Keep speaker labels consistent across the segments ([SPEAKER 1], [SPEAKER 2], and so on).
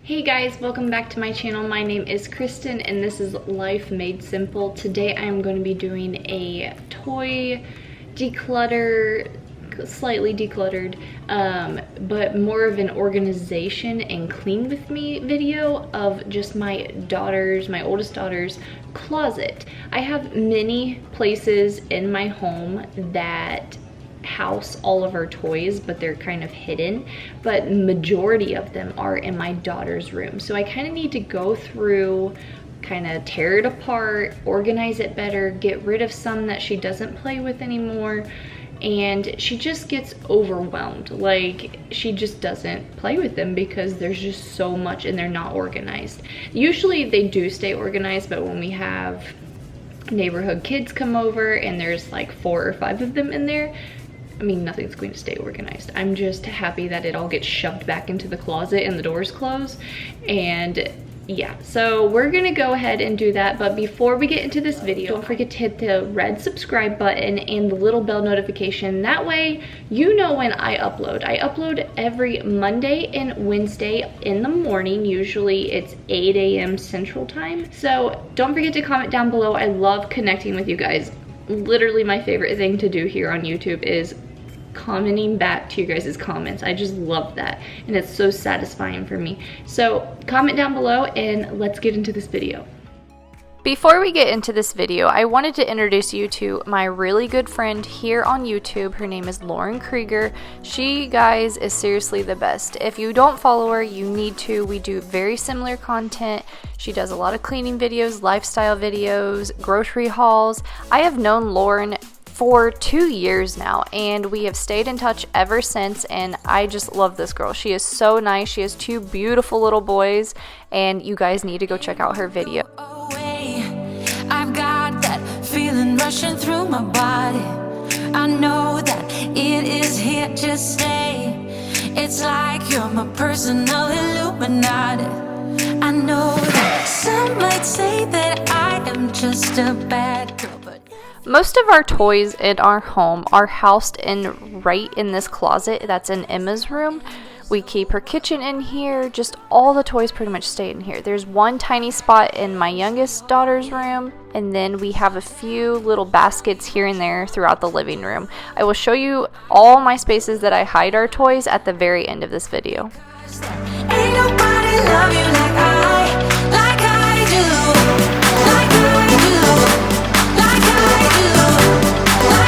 [SPEAKER 1] Hey guys, welcome back to my channel. My name is Kristen and this is Life Made Simple. Today I am going to be doing a toy declutter, slightly decluttered, but more of an organization and clean with me video of just my oldest daughter's closet. I have many places in my home that house all of our toys, but they're kind of hidden, but majority of them are in my daughter's room. So I kind of need to go through, kind of tear it apart, organize it better, get rid of some that she doesn't play with anymore, and she just gets overwhelmed. Like, she just doesn't play with them because there's just so much and they're not organized. Usually they do stay organized, but when we have neighborhood kids come over and there's like 4 or 5 of them in there, I mean, nothing's going to stay organized. I'm just happy that it all gets shoved back into the closet and the doors close. And yeah, so we're gonna go ahead and do that. But before we get into this video, don't forget to hit the red subscribe button and the little bell notification. That way you know when I upload. I upload every Monday and Wednesday in the morning. Usually it's 8 a.m. Central Time. So don't forget to comment down below. I love connecting with you guys. Literally my favorite thing to do here on YouTube is commenting back to you guys' comments. I just love that and it's so satisfying for me. So comment down below and let's get into this video. Before we get into this video, I wanted to introduce you to my really good friend here on YouTube. Her name is Lauryen Creager. She, guys, is seriously the best. If you don't follow her, you need to. We do very similar content. She does a lot of cleaning videos, lifestyle videos, grocery hauls. I have known Lauryen for 2 years now and we have stayed in touch ever since, and I just love this girl. She is so nice. She has 2 beautiful little boys and you guys need to go check out her video.
[SPEAKER 2] I've got that feeling rushing through my body. I know that it is here to stay. It's like you're my personal Illuminati. I know that some might say that I am just a bad girl, but
[SPEAKER 1] most of our toys in our home are housed right in this closet that's in Emma's room. We keep her kitchen in here. Just all the toys pretty much stay in here. There's one tiny spot in my youngest daughter's room, and then we have a few little baskets here and there throughout the living room. I will show you all my spaces that I hide our toys at the very end of this video.
[SPEAKER 2] ain't nobody love you like I do, like I do, like I do, like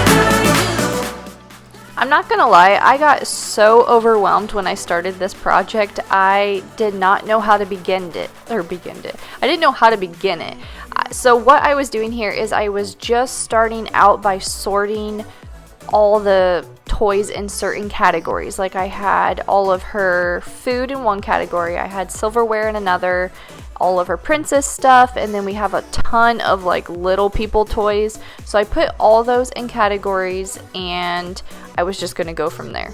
[SPEAKER 2] I do.
[SPEAKER 1] I'm not gonna lie, I got so overwhelmed when I started this project. I did not know how to begin it. I didn't know how to begin it. So what I was doing here is I was just starting out by sorting all the toys in certain categories. Like, I had all of her food in one category, I had silverware in another, all of her princess stuff, and then we have a ton of like little people toys. So I put all those in categories and I was just gonna go from there.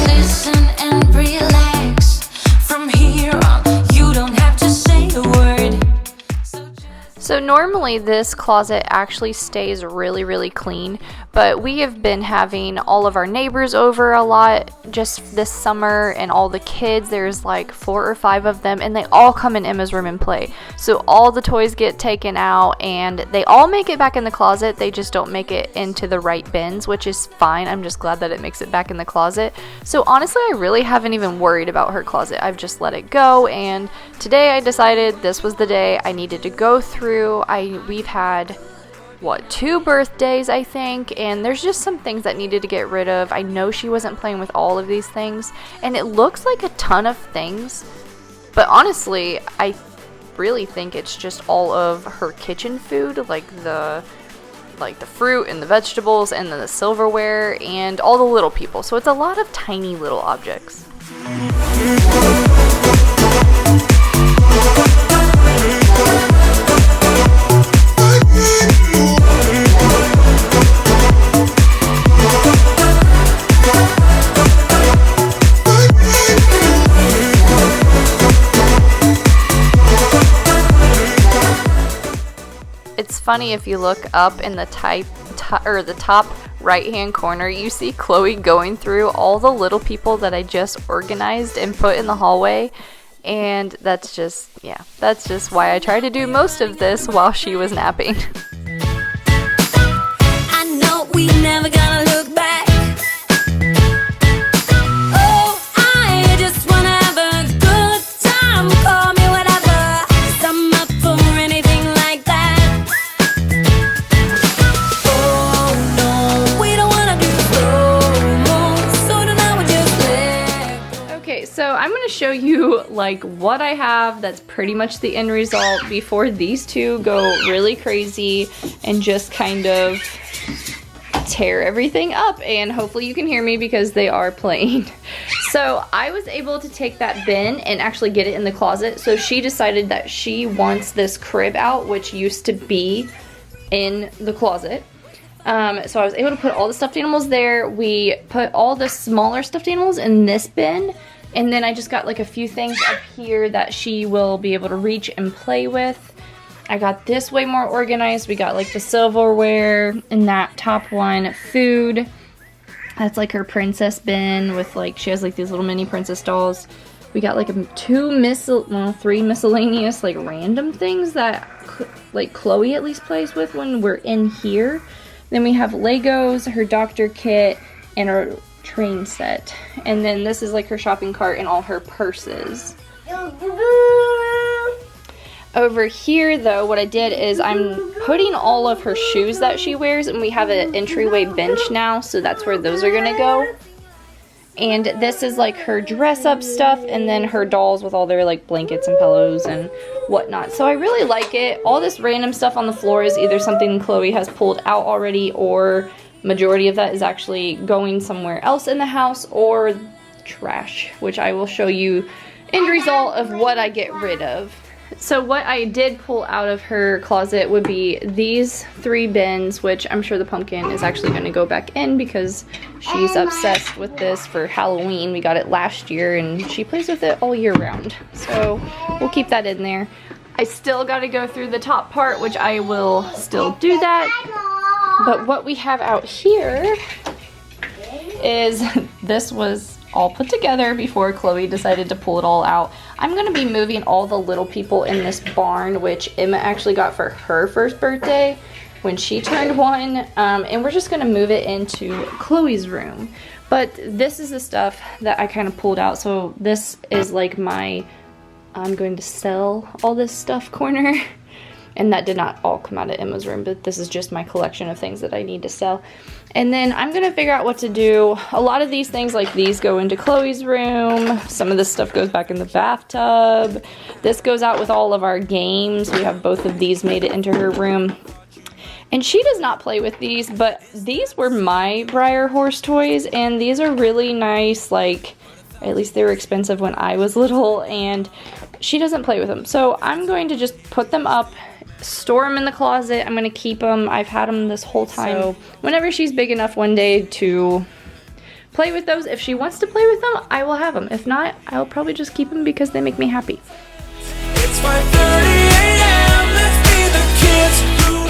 [SPEAKER 2] Listen and relax. From here on, you don't have to say a word.
[SPEAKER 1] So normally this closet actually stays really clean, but we have been having all of our neighbors over a lot just this summer, and all the kids, there's like 4 or 5 of them, and they all come in Emma's room and play. So all the toys get taken out and they all make it back in the closet. They just don't make it into the right bins, which is fine. I'm just glad that it makes it back in the closet. So honestly, I really haven't even worried about her closet. I've just let it go, and today I decided this was the day I needed to go through. We've had, what, 2 birthdays, I think, and there's just some things that needed to get rid of. I know she wasn't playing with all of these things, and it looks like a ton of things, but honestly, I really think it's just all of her kitchen food, like the fruit and the vegetables and then the silverware and all the little people. So it's a lot of tiny little objects. It's funny if you look up in the the top right hand corner, you see Chloe going through all the little people that I just organized and put in the hallway. And that's just, yeah, that's just why I try to do most of this while she was napping.
[SPEAKER 2] I know we never gonna look back. Oh, I just wanna have a good time. Call me whatever, 'cause I'm up for anything like that. Oh no, we don't wanna do slow-mo, so tonight we just let go.
[SPEAKER 1] Okay, so I'm gonna show you like what I have that's pretty much the end result before these two go really crazy and just kind of tear everything up, and hopefully you can hear me because they are playing. So I was able to take that bin and actually get it in the closet. So she decided that she wants this crib out, which used to be in the closet. So I was able to put all the stuffed animals there. We put all the smaller stuffed animals in this bin, and then I just got like a few things up here that she will be able to reach and play with. I got this way more organized. We got like the silverware in that top one, food. That's like her princess bin with like, she has like these little mini princess dolls. We got like three miscellaneous like random things that like Chloe at least plays with when we're in here. Then we have Legos, her doctor kit, and her train set. And then this is like her shopping cart and all her purses. Over here though, what I did is I'm putting all of her shoes that she wears, and we have an entryway bench now, so that's where those are gonna go. And this is like her dress up stuff, and then her dolls with all their like blankets and pillows and whatnot. So I really like it. All this random stuff on the floor is either something Chloe has pulled out already, or majority of that is actually going somewhere else in the house, or trash, which I will show you end result of what I get rid of. So what I did pull out of her closet would be these 3 bins, which I'm sure the pumpkin is actually going to go back in because she's obsessed with this for Halloween. We got it last year and she plays with it all year round. So we'll keep that in there. I still got to go through the top part, which I will still do that. But what we have out here is, this was all put together before Chloe decided to pull it all out. I'm going to be moving all the little people in this barn, which Emma actually got for her first birthday when she turned 1, and we're just going to move it into Chloe's room. But this is the stuff that I kind of pulled out. So this is like my I'm going to sell all this stuff corner. And that did not all come out of Emma's room, but this is just my collection of things that I need to sell. And then I'm going to figure out what to do. A lot of these things, like these, go into Chloe's room. Some of this stuff goes back in the bathtub. This goes out with all of our games. We have both of these made it into her room. And she does not play with these, but these were my Briar Horse toys, and these are really nice. Like, at least they were expensive when I was little, and she doesn't play with them. So I'm going to just put them up, store them in the closet. I'm going to keep them. I've had them this whole time. So whenever she's big enough one day to play with those, if she wants to play with them, I will have them. If not, I'll probably just keep them because they make me happy.
[SPEAKER 2] It's 5:30 a.m. Let's be the kids who...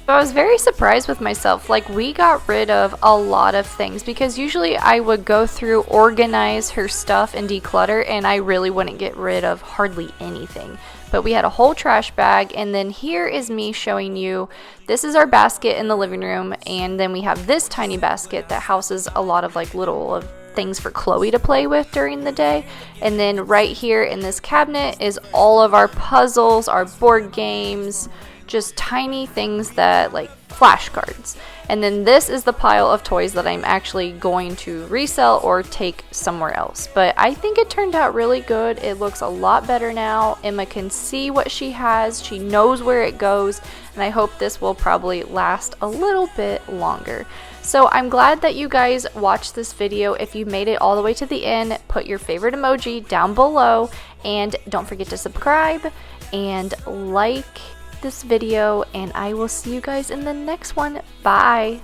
[SPEAKER 1] So I was very surprised with myself. Like, we got rid of a lot of things because usually I would go through, organize her stuff and declutter, and I really wouldn't get rid of hardly anything. But we had a whole trash bag, and then here is me showing you, this is our basket in the living room, and then we have this tiny basket that houses a lot of like little things for Chloe to play with during the day. And then right here in this cabinet is all of our puzzles, our board games, just tiny things that like flashcards. And then this is the pile of toys that I'm actually going to resell or take somewhere else. But I think it turned out really good. It looks a lot better now. Emma can see what she has. She knows where it goes. And I hope this will probably last a little bit longer. So I'm glad that you guys watched this video. If you made it all the way to the end, put your favorite emoji down below. And don't forget to subscribe and like this video, and I will see you guys in the next one. Bye.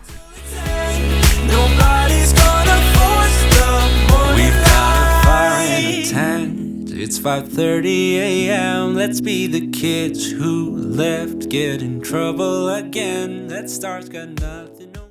[SPEAKER 2] Nobody's gonna force the morning. We've got a fire in the tent.
[SPEAKER 3] It's 5:30 a.m. Let's be the kids who left, get in trouble again. That star's got nothing.